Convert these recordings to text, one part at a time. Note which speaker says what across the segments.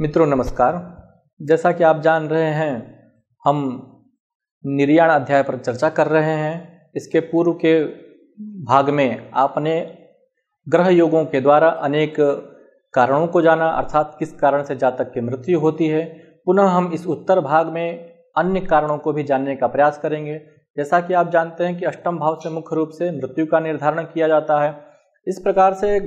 Speaker 1: मित्रों नमस्कार। जैसा कि आप जान रहे हैं, हम निर्याण अध्याय पर चर्चा कर रहे हैं। इसके पूर्व के भाग में आपने ग्रह योगों के द्वारा अनेक कारणों को जाना, अर्थात किस कारण से जातक की मृत्यु होती है। पुनः हम इस उत्तर भाग में अन्य कारणों को भी जानने का प्रयास करेंगे। जैसा कि आप जानते हैं कि अष्टम भाव से मुख्य रूप से मृत्यु का निर्धारण किया जाता है। इस प्रकार से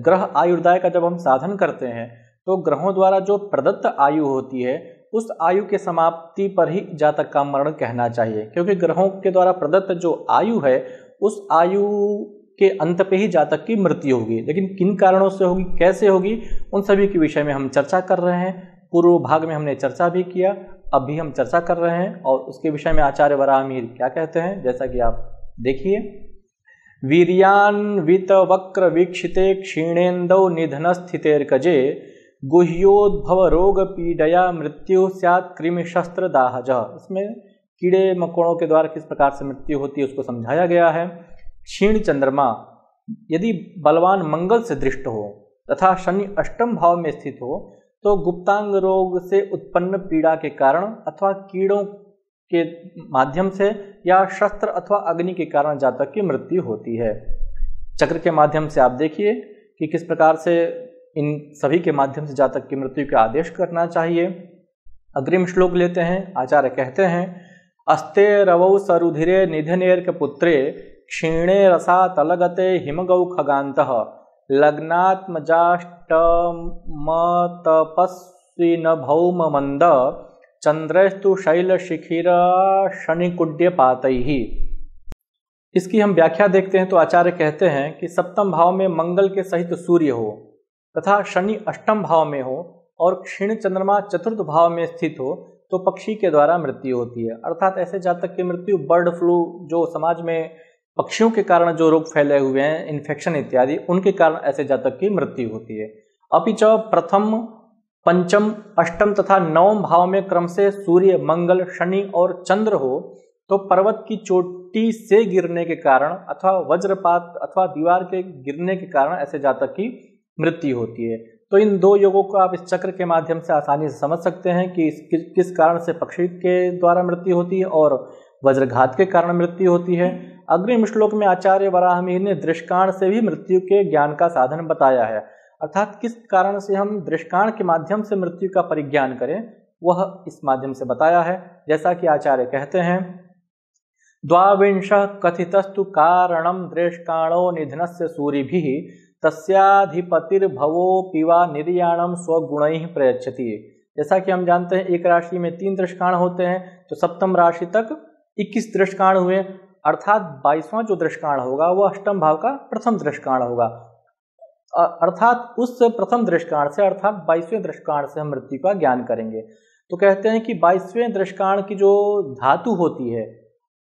Speaker 1: ग्रह आयुर्दाय का जब हम साधन करते हैं तो ग्रहों द्वारा जो प्रदत्त आयु होती है उस आयु के समाप्ति पर ही जातक का मरण कहना चाहिए, क्योंकि ग्रहों के द्वारा प्रदत्त जो आयु है उस आयु के अंत पे ही जातक की मृत्यु होगी। लेकिन किन कारणों से होगी, कैसे होगी, उन सभी के विषय में हम चर्चा कर रहे हैं। पूर्व भाग में हमने चर्चा भी किया, अब भी हम चर्चा कर रहे हैं और उसके विषय में आचार्य वराहमिहिर क्या कहते हैं, जैसा कि आप देखिए। वीर्यान्वित वक्र वीक्षिते क्षीणेन्दौ निधन स्थितेर्कजे गुह्योद्भव रोग पीडया मृत्यु स्यात् कृमि शस्त्र दाहज। इसमें कीड़े मकोड़ों के द्वारा किस प्रकार से मृत्यु होती है उसको समझाया गया है। क्षीण चंद्रमा यदि बलवान मंगल से दृष्ट हो तथा शनि अष्टम भाव में स्थित हो तो गुप्तांग रोग से उत्पन्न पीड़ा के कारण अथवा कीड़ों के माध्यम से या शस्त्र अथवा अग्नि के कारण जातक की मृत्यु होती है। चक्र के माध्यम से आप देखिए कि किस प्रकार से इन सभी के माध्यम से जातक की मृत्यु का आदेश करना चाहिए। अग्रिम श्लोक लेते हैं। आचार्य कहते हैं, अस्ते रवौ सरुधिरे निधनेर्क पुत्रे क्षीणे रसा तलगते हिमगौ खगान्तः लग्नात्मजाष्टमतपस्विन भौम मंद चंद्रस्तु शैल शिखिर शनिकुड्य पातैहि। इसकी हम व्याख्या देखते हैं तो आचार्य कहते हैं कि सप्तम भाव में मंगल के सहित सूर्य हो तथा शनि अष्टम भाव में हो और क्षीण चंद्रमा चतुर्थ भाव में स्थित हो तो पक्षी के द्वारा मृत्यु होती है। अर्थात ऐसे जातक की मृत्यु बर्ड फ्लू, जो समाज में पक्षियों के कारण जो रोग फैले हुए हैं, इन्फेक्शन इत्यादि, उनके कारण ऐसे जातक की मृत्यु होती है। अपिच प्रथम, पंचम, अष्टम तथा नवम भाव में क्रम से सूर्य, मंगल, शनि और चंद्र हो तो पर्वत की चोटी से गिरने के कारण अथवा वज्रपात अथवा दीवार के गिरने के कारण ऐसे जातक की मृत्यु होती है। तो इन दो योगों को आप इस चक्र के माध्यम से आसानी से समझ सकते हैं कि किस कारण से पक्षी के द्वारा मृत्यु होती है और वज्रघात के कारण मृत्यु होती है। अग्रिम श्लोक में आचार्य वराहमिहिर ने दृष्काण से भी मृत्यु के ज्ञान का साधन बताया है। अर्थात किस कारण से हम दृष्काण के माध्यम से मृत्यु का परिज्ञान करें वह इस माध्यम से बताया है। जैसा कि आचार्य कहते हैं, द्वाविंश कथितस्तु कारणम दृष्काणो निधनस्य सूरिभिः तस्याधिपतिर्भवोपिवा निर्याणम स्वगुणैः प्रयच्छति। जैसा कि हम जानते हैं एक राशि में 3 दृष्काण होते हैं, तो सप्तम राशि तक 21 दृष्काण हुए, अर्थात 22वां जो दृष्काण होगा वह अष्टम भाव का प्रथम दृष्काण होगा। अर्थात उस प्रथम दृष्काण से अर्थात 22वें दृष्काण से हम मृत्यु का ज्ञान करेंगे। तो कहते हैं कि 22वें दृष्काण की जो धातु होती है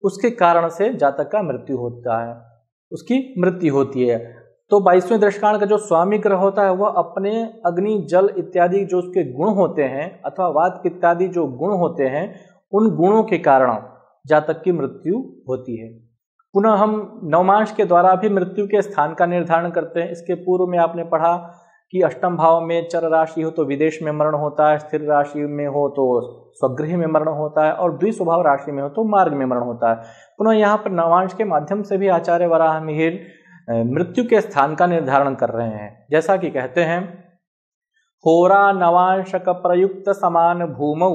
Speaker 1: उसके कारण से जातक का मृत्यु होता है, उसकी मृत्यु होती है। तो 22वें दृष्काण का जो स्वामी ग्रह होता है वह अपने अग्नि, जल इत्यादि जो उसके गुण होते हैं अथवा वात इत्यादि जो गुण होते हैं उन गुणों के कारण जातक की मृत्यु होती है। पुनः हम नवमांश के द्वारा भी मृत्यु के स्थान का निर्धारण करते हैं। इसके पूर्व में आपने पढ़ा कि अष्टम भाव में चर राशि हो तो विदेश में मरण होता है, स्थिर राशि में हो तो स्वगृह में मरण होता है और द्विस्वभाव राशि में हो तो मार्ग में मरण होता है। पुनः यहाँ पर नवांश के माध्यम से भी आचार्य वराहमिहिर मृत्यु के स्थान का निर्धारण कर रहे हैं। जैसा कि कहते हैं, होरा नवांशक प्रयुक्त समान भूमौ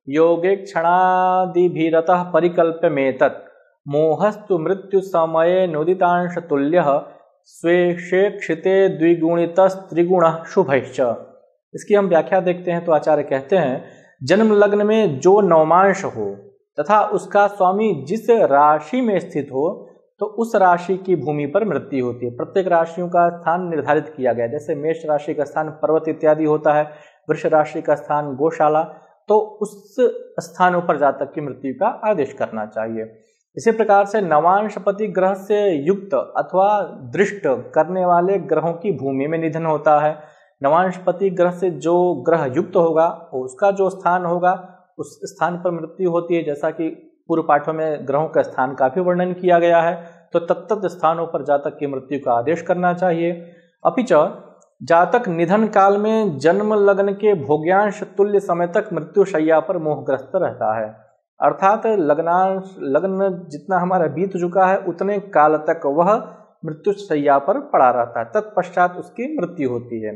Speaker 1: योगे क्षणादिभिरतः परिकल्प्यमेतत् मोहस्तु मृत्यु समये नुदितांश तुल्यः स्वेक्षिते द्विगुणितस्त्रिगुण शुभैश्च। इसकी हम व्याख्या देखते हैं तो आचार्य कहते हैं, जन्म लग्न में जो नवमांश हो तथा उसका स्वामी जिस राशि में स्थित हो तो उस राशि की भूमि पर मृत्यु होती है। प्रत्येक राशियों का स्थान निर्धारित किया गया, जैसे मेष राशि का स्थान पर्वत इत्यादि होता है, वृष राशि का स्थान गौशाला, तो उस स्थानों पर जातक की मृत्यु का आदेश करना चाहिए। इसी प्रकार से नवांशपति ग्रह से युक्त अथवा दृष्ट करने वाले ग्रहों की भूमि में निधन होता है। नवांशपति ग्रह से जो ग्रह युक्त होगा उसका जो स्थान होगा उस स्थान पर मृत्यु होती है। जैसा कि पूर्व पाठों में ग्रहों का स्थान का भी वर्णन किया गया है, तो तत्त स्थानों पर जातक की मृत्यु का आदेश करना चाहिए। अपिच जातक निधन काल में जन्म लग्न के भोग्यांश तुल्य समय तक मृत्यु शैया पर मोहग्रस्त रहता है। अर्थात लग्न जितना हमारा बीत चुका है उतने काल तक वह मृत्यु शैया पर पड़ा रहता है, तत्पश्चात उसकी मृत्यु होती है।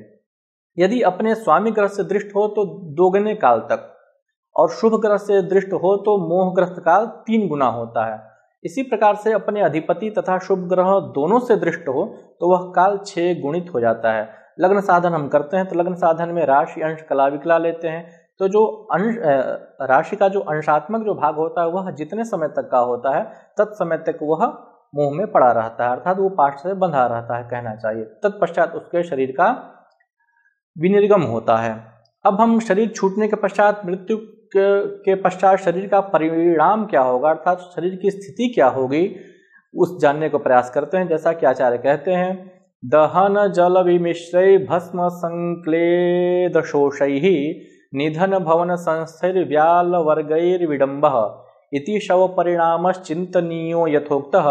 Speaker 1: यदि अपने स्वामी ग्रह से दृष्ट हो तो 2 गुने काल तक, और शुभ ग्रह से दृष्ट हो तो मोहग्रस्त काल 3 गुना होता है। इसी प्रकार से अपने अधिपति तथा शुभ ग्रह दोनों से दृष्ट हो तो वह काल 6 गुणित हो जाता है। लग्न साधन हम करते हैं तो लग्न साधन में राशि अंश कला विकला लेते हैं, तो जो अंश राशि का जो अंशात्मक जो भाग होता है वह जितने समय तक का होता है तत्समय तक वह मोह में पड़ा रहता है, अर्थात वो पाठ से बंधा रहता है कहना चाहिए। तत्पश्चात उसके शरीर का विनिर्गम होता है। अब हम शरीर छूटने के पश्चात, मृत्यु के पश्चात शरीर का परिणाम क्या होगा, अर्थात शरीर की स्थिति क्या होगी, उस जानने को प्रयास करते हैं। जैसा कि आचार्य कहते हैं, दहन जल विमिश्रै भस्म संक्लेद शोषैः निधन भवन संस्थैर व्याल वर्गैर विडम्बः इति शव परिणामश्चिंतनीयो यथोक्तः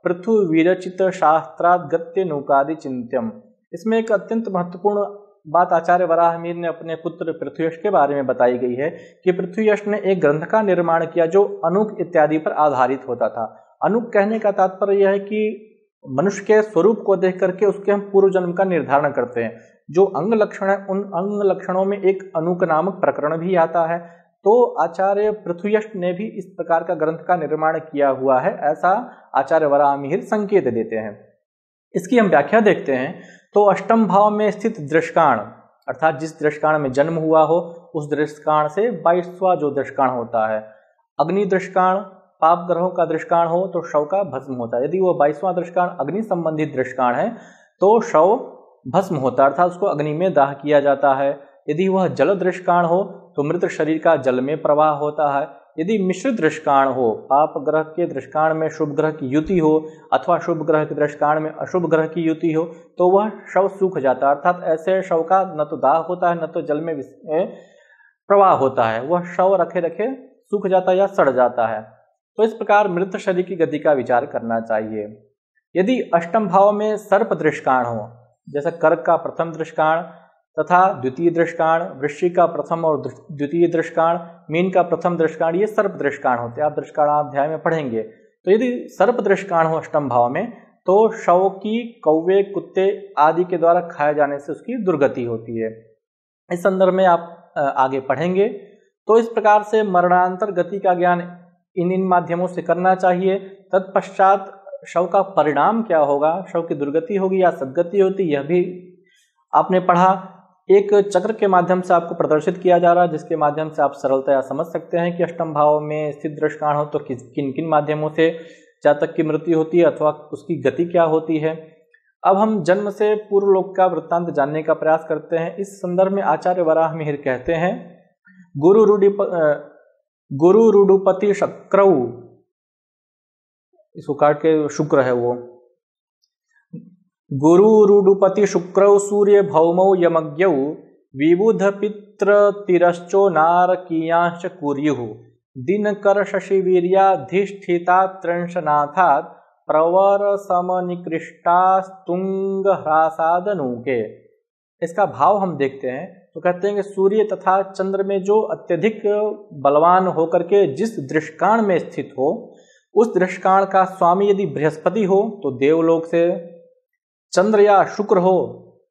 Speaker 1: पृथु विरचित शास्त्रात् गत्य नौकादि चिंत्यम। इसमें एक अत्यंत महत्वपूर्ण बात आचार्य वराहमिहिर ने अपने पुत्र पृथ्वीयश के बारे में बताई गई है कि पृथ्वीयश ने एक ग्रंथ का निर्माण किया जो अनूक इत्यादि पर आधारित होता था। अनूक कहने का तात्पर्य यह है कि मनुष्य के स्वरूप को देख करके उसके हम पूर्व जन्म का निर्धारण करते हैं। जो अंग लक्षण है उन अंग लक्षणों में एक अनूक नामक प्रकरण भी आता है। तो आचार्य पृथ्वीयश ने भी इस प्रकार का ग्रंथ का निर्माण किया हुआ है, ऐसा आचार्य वराहमिहिर संकेत देते हैं। इसकी हम व्याख्या देखते हैं तो अष्टम भाव में स्थित दृष्काण, अर्थात जिस दृष्काण में जन्म हुआ हो उस दृष्काण से 22वां जो दृष्काण होता है। अग्नि दृष्काण पाप ग्रहों का दृष्काण हो तो शव का भस्म होता है। यदि वो 22वां दृष्काण अग्नि संबंधित दृष्काण है तो शव भस्म होता है, अर्थात उसको अग्नि में दाह किया जाता है। यदि वह जल दृष्काण हो तो मृत शरीर का जल में प्रवाह होता है। यदि मिश्र दृष्काण हो, पाप ग्रह के दृष्काण में शुभ ग्रह की युति हो अथवा शुभ ग्रह के दृष्काण में अशुभ ग्रह की युति हो तो वह शव सूख जाता है, अर्थात ऐसे शव का न तो दाह होता है न तो जल में प्रवाह होता है, वह शव रखे रखे सूख जाता है या सड़ जाता है। तो इस प्रकार मृत शरीर की गति का विचार करना चाहिए। यदि अष्टम भाव में सर्प दृष्काण हो, जैसे कर्क का प्रथम दृष्काण तथा द्वितीय दृष्काण, वृश्चिक का प्रथम और द्वितीय दृष्काण, मीन का प्रथम दृष्काण, ये सर्प दृष्काण होते हैं। आप दृष्काणाध्याय में पढ़ेंगे। तो यदि सर्प दृष्काण हो अष्टम भाव में तो शव की कौवे कुत्ते आदि के द्वारा खाए जाने से उसकी दुर्गति होती है। इस संदर्भ में आप आगे पढ़ेंगे। तो इस प्रकार से मरणांतर गति का ज्ञान इन माध्यमों से करना चाहिए। तत्पश्चात शव का परिणाम क्या होगा, शव की दुर्गति होगी या सद्गति होती, यह भी आपने पढ़ा। एक चक्र के माध्यम से आपको प्रदर्शित किया जा रहा है जिसके माध्यम से आप सरलतया समझ सकते हैं कि अष्टम भाव में स्थित दृष्काण हो तो किन किन माध्यमों से जातक की मृत्यु होती है अथवा उसकी गति क्या होती है। अब हम जन्म से पूर्व लोक का वृत्तांत जानने का प्रयास करते हैं। इस संदर्भ में आचार्य वराहमिहिर कहते हैं, गुरु रूडुपति शक्रौ, इसको काट के शुक्र है वो, गुरु रूडुपति शुक्रौ सूर्य भौमौ यमज्ञौ विबुध पित्र तिरश्चो नारकीयांश कुर्युः दिनकर शशि वीर्याधिष्ठिता त्रिंशनाथात् प्रवर समनिकृष्टास्तुंग ह्रासादनूके। इसका भाव हम देखते हैं तो कहते हैं कि सूर्य तथा चंद्र में जो अत्यधिक बलवान होकर के जिस दृष्काण में स्थित हो उस दृष्काण का स्वामी यदि बृहस्पति हो तो देवलोक से, चंद्र या शुक्र हो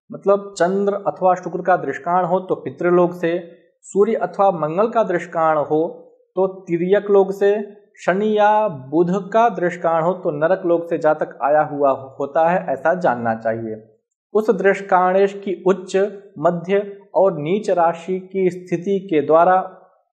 Speaker 1: मतलब चंद्र अथवा शुक्र का दृष्काण हो तो पितृलोक से, सूर्य अथवा मंगल का दृष्काण हो तो तिर्यक लोक से, शनि या बुध का दृष्काण हो तो नरक लोक से जातक आया हुआ होता है, ऐसा जानना चाहिए। उस दृष्काणेश की उच्च, मध्य और नीच राशि की स्थिति के द्वारा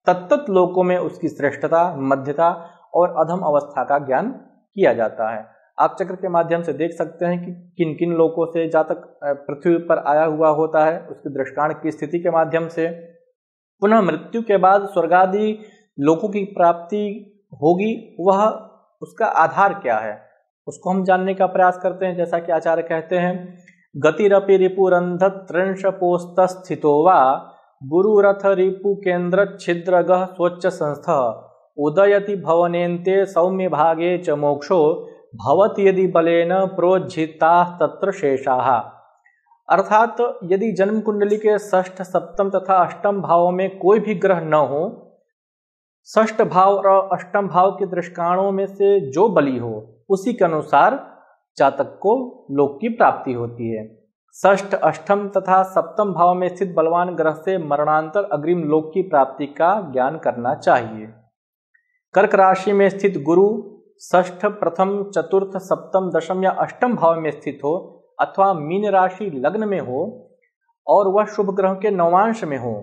Speaker 1: तत्त लोकों में उसकी श्रेष्ठता, मध्यता और अधम अवस्था का ज्ञान किया जाता है। आप चक्र के माध्यम से देख सकते हैं कि किन किन लोकों से जातक पृथ्वी पर आया हुआ होता है, उसकी दृष्काण की स्थिति के माध्यम से। पुनः मृत्यु के बाद स्वर्गादि लोकों की प्राप्ति होगी, वह उसका आधार क्या है उसको हम जानने का प्रयास करते हैं। जैसा कि आचार्य कहते हैं, गतिरपि रिपुरंध त्रिंश पोस्त स्थितो वा गुरुरथ रिपु केंद्र छिद्रगः स्वच्छ संस्थ उदयति भवनेन्ते सौम्य भागे च मोक्षो भवति यदि बलेन प्रोज्झिता तत्र शेषाः। अर्थात यदि जन्म कुंडली के षष्ठ, सप्तम तथा अष्टम भावों में कोई भी ग्रह न हो, षष्ठ भाव और अष्टम भाव के दृष्टांतों में से जो बली हो उसी के अनुसार जातक को लोक की प्राप्ति होती है। षष्ठ, अष्टम तथा सप्तम भाव में स्थित बलवान ग्रह से मरणांतर अग्रिम लोक की प्राप्ति का ज्ञान करना चाहिए। कर्क राशि में स्थित गुरु षष्ठ, प्रथम, चतुर्थ, सप्तम, दशम या अष्टम भाव में स्थित हो अथवा मीन राशि लग्न में हो और वह शुभ ग्रह के नवांश में हो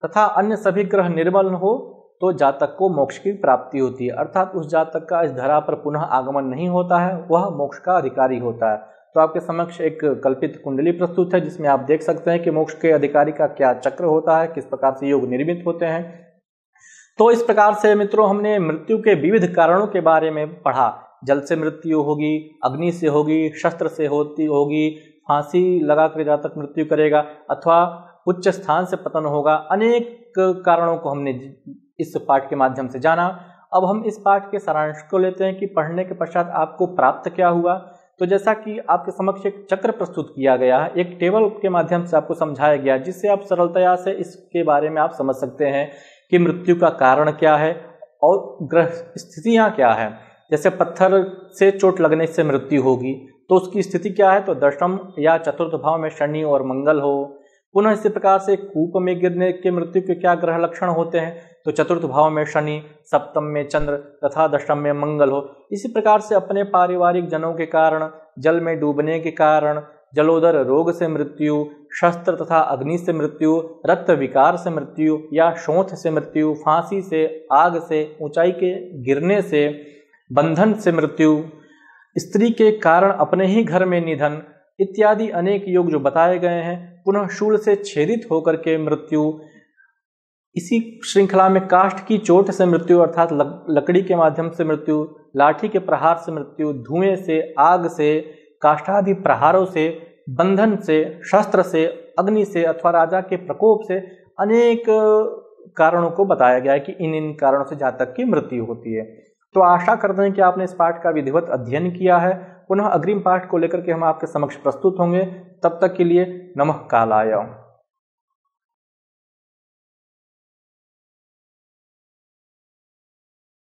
Speaker 1: तथा अन्य सभी ग्रह निर्बल हो तो जातक को मोक्ष की प्राप्ति होती है। अर्थात उस जातक का इस धरा पर पुनः आगमन नहीं होता है, वह मोक्ष का अधिकारी होता है। तो आपके समक्ष एक कल्पित कुंडली प्रस्तुत है जिसमें आप देख सकते हैं कि मोक्ष के अधिकारी का क्या चक्र होता है, किस प्रकार से योग निर्मित होते हैं। तो इस प्रकार से मित्रों हमने मृत्यु के विविध कारणों के बारे में पढ़ा। जल से मृत्यु होगी, अग्नि से होगी, शस्त्र से होगी, फांसी लगाकर जातक मृत्यु करेगा अथवा उच्च स्थान से पतन होगा। अनेक कारणों को हमने इस पाठ के माध्यम से जाना। अब हम इस पाठ के सारांश को लेते हैं कि पढ़ने के पश्चात आपको प्राप्त क्या हुआ। तो जैसा कि आपके समक्ष एक चक्र प्रस्तुत किया गया है, एक टेबल के माध्यम से आपको समझाया गया, जिससे आप सरलतया से इसके बारे में आप समझ सकते हैं कि मृत्यु का कारण क्या है और ग्रह स्थितियां क्या है। जैसे पत्थर से चोट लगने से मृत्यु होगी तो उसकी स्थिति क्या है, तो दशम या चतुर्थ भाव में शनि और मंगल हो। पुनः इसी प्रकार से कूप में गिरने के मृत्यु के क्या ग्रह लक्षण होते हैं, तो चतुर्थ भाव में शनि, सप्तम में चंद्र तथा दशम में मंगल हो। इसी प्रकार से अपने पारिवारिक जनों के कारण, जल में डूबने के कारण, जलोदर रोग से मृत्यु, शस्त्र तथा अग्नि से मृत्यु, रक्त विकार से मृत्यु या शोथ से मृत्यु, फांसी से, आग से, ऊंचाई के गिरने से, बंधन से मृत्यु, स्त्री के कारण अपने ही घर में निधन इत्यादि अनेक योग जो बताए गए हैं। पुनः शूल से छेदित होकर के मृत्यु, इसी श्रृंखला में काष्ठ की चोट से मृत्यु अर्थात लकड़ी के माध्यम से मृत्यु, लाठी के प्रहार से मृत्यु, धुएं से, आग से, काष्ठादि प्रहारों से, बंधन से, शस्त्र से, अग्नि से अथवा राजा के प्रकोप से अनेक कारणों को बताया गया है कि इन कारणों से जातक की मृत्यु होती है। तो आशा करते हैं कि आपने इस पाठ का विधिवत अध्ययन किया है। पुनः अग्रिम पाठ को लेकर के हम आपके समक्ष प्रस्तुत होंगे। तब तक के लिए नमः कालाय।